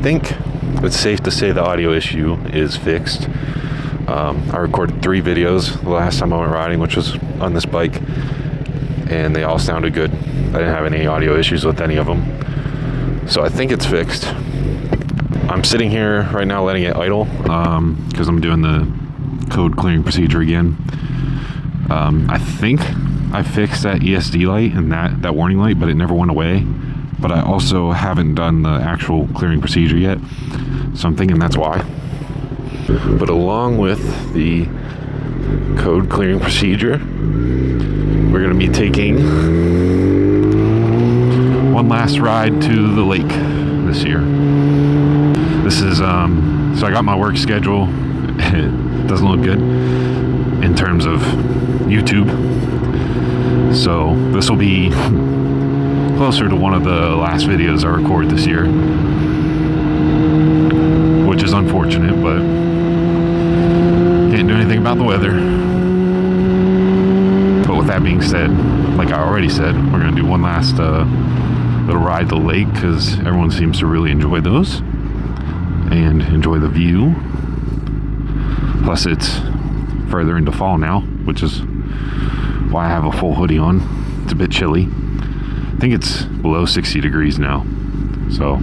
think it's safe to say the audio issue is fixed. I recorded 3 videos the last time I went riding, which was on this bike, and they all sounded good. I didn't have any audio issues with any of them. So I think it's fixed. I'm sitting here right now letting it idle because I'm doing the code clearing procedure again. I think I fixed that ESD light and that warning light, but it never went away. But I also haven't done the actual clearing procedure yet, so I'm thinking that's why. But along with the code clearing procedure, we're going to be taking one last ride to the lake this year. This is, so I got my work schedule. It doesn't look good in terms of YouTube. So this will be closer to one of the last videos I record this year, which is unfortunate, but can't do anything about the weather. But with that being said, like I already said, we're going to do one last little ride to the lake because everyone seems to really enjoy those and enjoy the view. Plus it's further into fall now, which is why I have a full hoodie on. It's a bit chilly. I think it's below 60 degrees now. So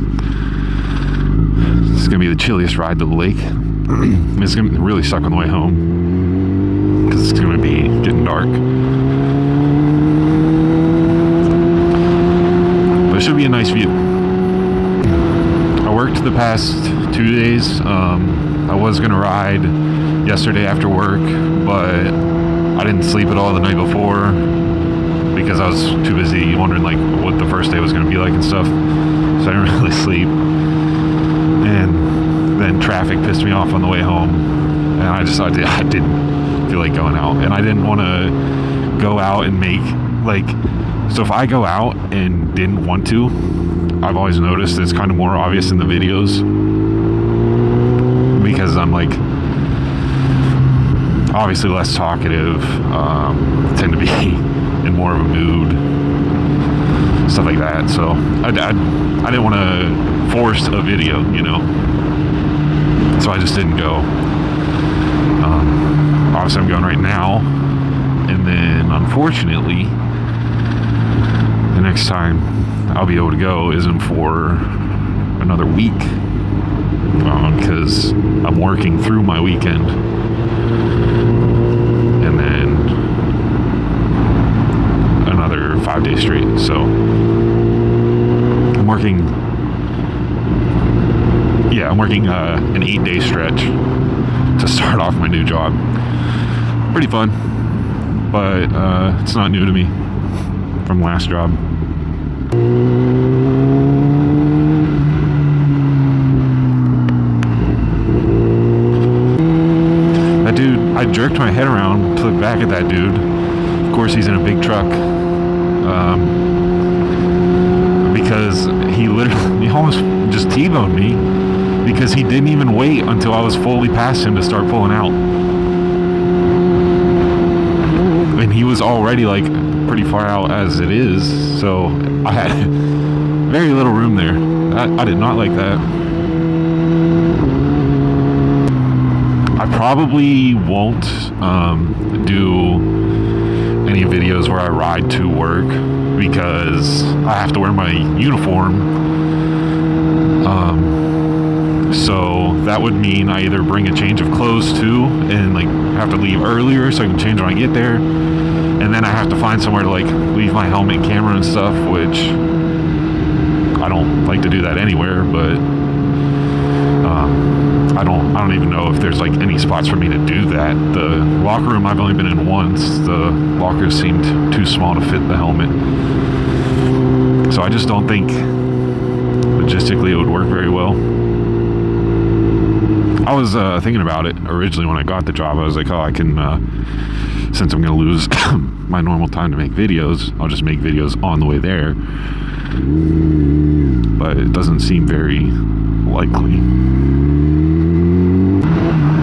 it's gonna be the chilliest ride to the lake. It's gonna really suck on the way home because it's gonna be getting dark. But it should be a nice view. I worked the past 2 days. I was gonna ride yesterday after work, but I didn't sleep at all the night before because I was too busy wondering like what the first day was going to be like and stuff, so I didn't really sleep. And then traffic pissed me off on the way home, and I didn't feel like going out, and I didn't want to go out and make like, so if I go out and didn't want to, I've always noticed it's kind of more obvious in the videos because I'm like obviously less talkative, tend to be in more of a mood, stuff like that. So I didn't want to force a video, you know, so I just didn't go. Obviously I'm going right now, and then unfortunately the next time I'll be able to go isn't for another week because I'm working through my weekend. And then another 5 days straight. So I'm working an 8-day stretch to start off my new job. Pretty fun, but it's not new to me from last job. That dude, I jerked my head around to look back at that dude. Of course he's in a big truck, because he almost just T-boned me because he didn't even wait until I was fully past him to start pulling out, and he was already like pretty far out as it is, so I had very little room there. I did not like that. I probably won't do any videos where I ride to work because I have to wear my uniform. So that would mean I either bring a change of clothes too and like have to leave earlier so I can change when I get there, and then I have to find somewhere to like leave my helmet and camera and stuff, which I don't like to do that anywhere, but I don't even know if there's like any spots for me to do that. The locker room I've only been in once. The lockers seemed too small to fit the helmet, so I just don't think logistically it would work very well. I was thinking about it originally when I got the job. I was like, oh, I can, since I'm going to lose my normal time to make videos, I'll just make videos on the way there. But it doesn't seem very likely.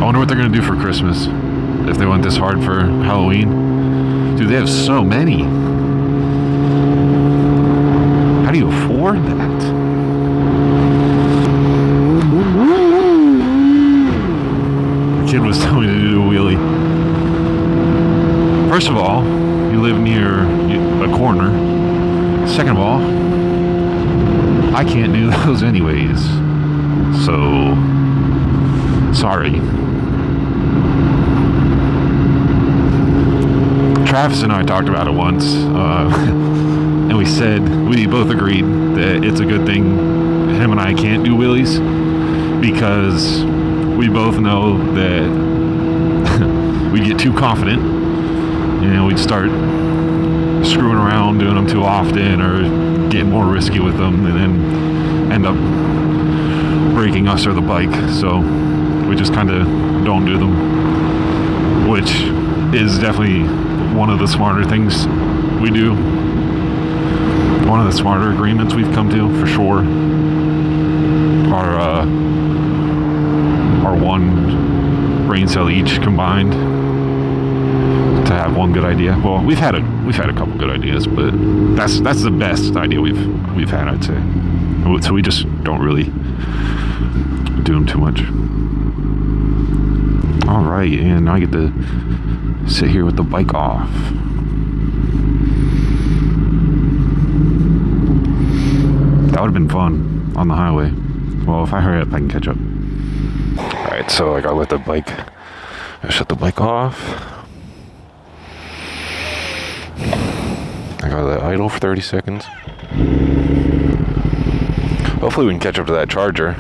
I wonder what they're going to do for Christmas if they went this hard for Halloween. Dude, they have so many. How do you afford that? kid was telling me to do a wheelie. First of all, you live near a corner. Second of all, I can't do those anyways. So, sorry. Travis and I talked about it once, and we both agreed that it's a good thing him and I can't do wheelies, because we both know that we'd get too confident, we'd start screwing around, doing them too often, or getting more risky with them, and then end up breaking us or the bike. So we just kind of don't do them, which is definitely one of the smarter things we do. One of the smarter agreements we've come to, for sure. Our one brain cell each combined to have one good idea. Well, we've had a couple good ideas, but that's the best idea we've had, I'd say. So we just don't really do them too much. All right, and now I get to sit here with the bike off. That would have been fun on the highway. Well, if I hurry up, I can catch up. All right, so I shut the bike off. I gotta let idle for 30 seconds. Hopefully we can catch up to that charger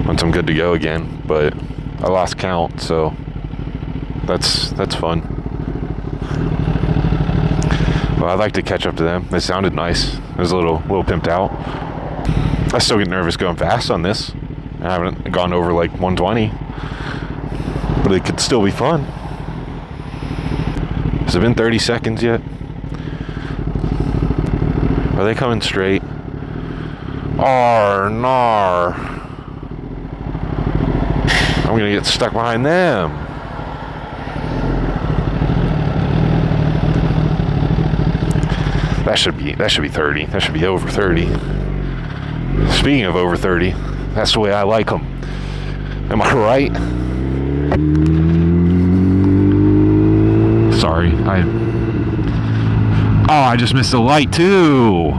once I'm good to go again, but I lost count, so that's fun. Well, I'd like to catch up to them. They sounded nice. It was a little pimped out. I still get nervous going fast on this. I haven't gone over like 120, but it could still be fun. Has it been 30 seconds yet? Are they coming straight? Nar. I'm gonna get stuck behind them. That should be 30. That should be over 30. Speaking of over 30, that's the way I like them. Am I right? Sorry, I just missed a light too.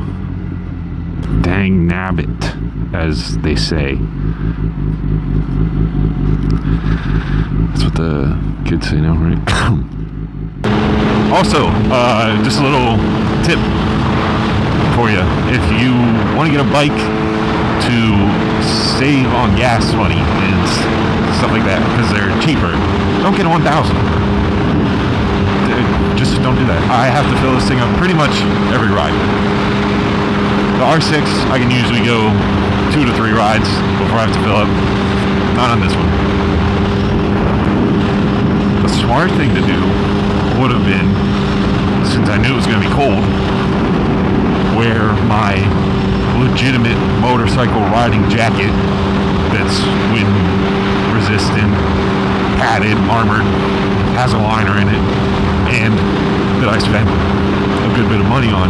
Dang nabbit, as they say. That's what the kids say now, right? Also, just a little tip for you. If you want to get a bike to save on gas money and stuff like that, because they're cheaper, don't get a 1000. Just don't do that. I have to fill this thing up pretty much every ride. The R6, I can usually go 2 to 3 rides before I have to fill up. Not on this one. The smart thing to do would have been, since I knew it was going to be cold, wear my legitimate motorcycle riding jacket that's wind resistant, padded, armored, has a liner in it, and that I spent a good bit of money on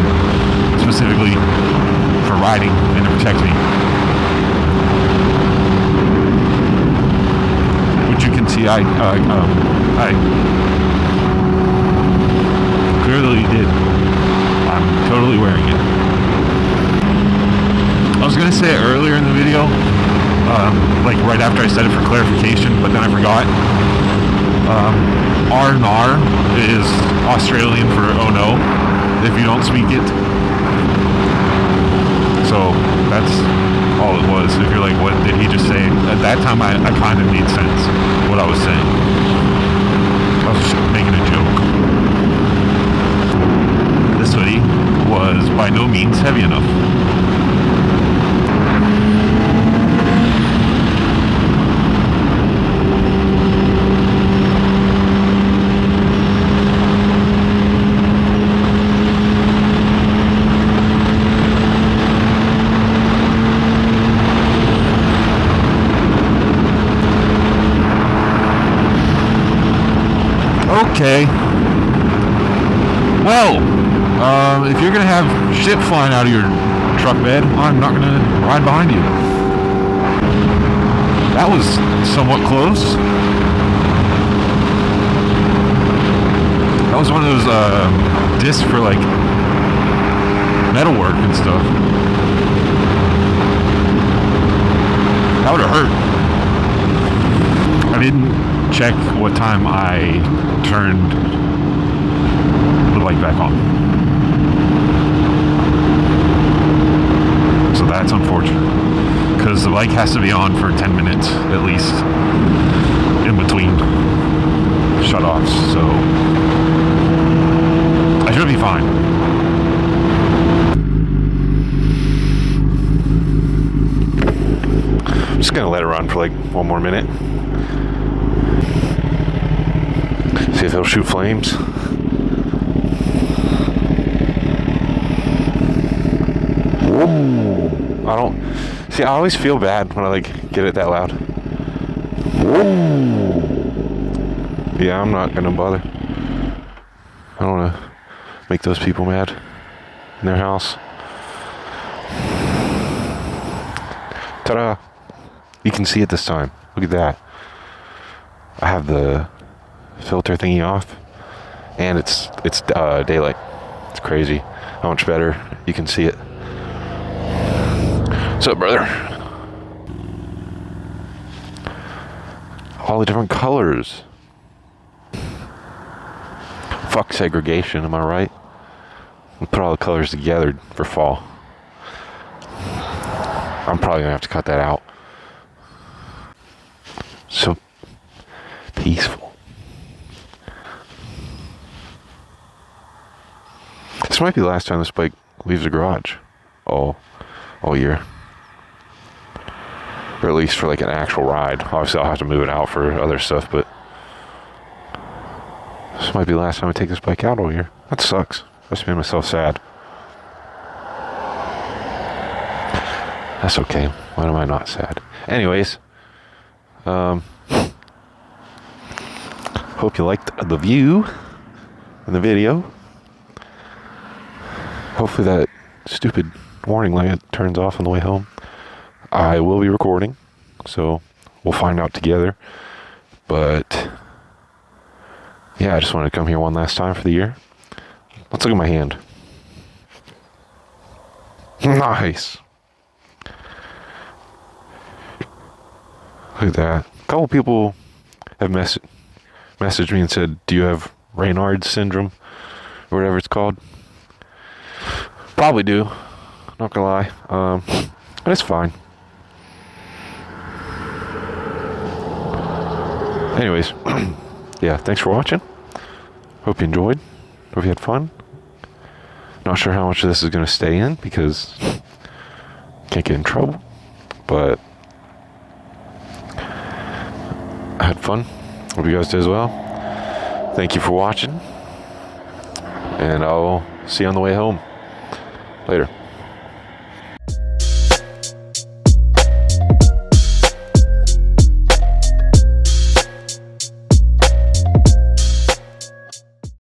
specifically for riding and to protect me. Which you can see I clearly did. I'm totally wearing it. I was going to say it earlier in the video, like right after I said it for clarification, but then I forgot. R&R is Australian for oh no, if you don't speak it. So that's all it was. If you're like, what did he just say? At that time, I kind of made sense what I was saying. I was just making a joke. This hoodie was by no means heavy enough. Okay. Well, if you're gonna have shit flying out of your truck bed, I'm not gonna ride behind you. That was somewhat close. That was one of those discs for like metalwork and stuff. That would have hurt. I didn't check what time I turned the bike back on. So that's unfortunate. Because the bike has to be on for 10 minutes at least in between shut-offs. So I should be fine. I'm just gonna let it run for like one more minute. See if it'll shoot flames. Whoa. I don't see. I always feel bad when I like get it that loud. Whoa. Yeah, I'm not gonna bother. I don't want to make those people mad in their house. Ta-da! You can see it this time. Look at that. I have the filter thingy off, and it's daylight. It's crazy how much better you can see it. What's up, brother? All the different colors. Fuck segregation, am I right? We'll put all the colors together for fall. I'm probably gonna have to cut that out. So peaceful. This might be the last time this bike leaves the garage all year. Or at least for like an actual ride. Obviously I'll have to move it out for other stuff, but this might be the last time I take this bike out all year. That sucks. I just made myself sad. That's okay. Why am I not sad? Anyways, hope you liked the view in the video. Hopefully that stupid warning light turns off on the way home. I will be recording, so we'll find out together. But yeah, I just wanted to come here one last time for the year. Let's look at my hand. Nice. Look at that. A couple people have messaged me and said, do you have Raynaud's syndrome? Or whatever it's called. Probably do. Not gonna lie. But it's fine. Anyways, yeah, thanks for watching. Hope you enjoyed. Hope you had fun. Not sure how much of this is going to stay in because can't get in trouble. But I had fun. Hope you guys did as well. Thank you for watching. And I'll see you on the way home. Later.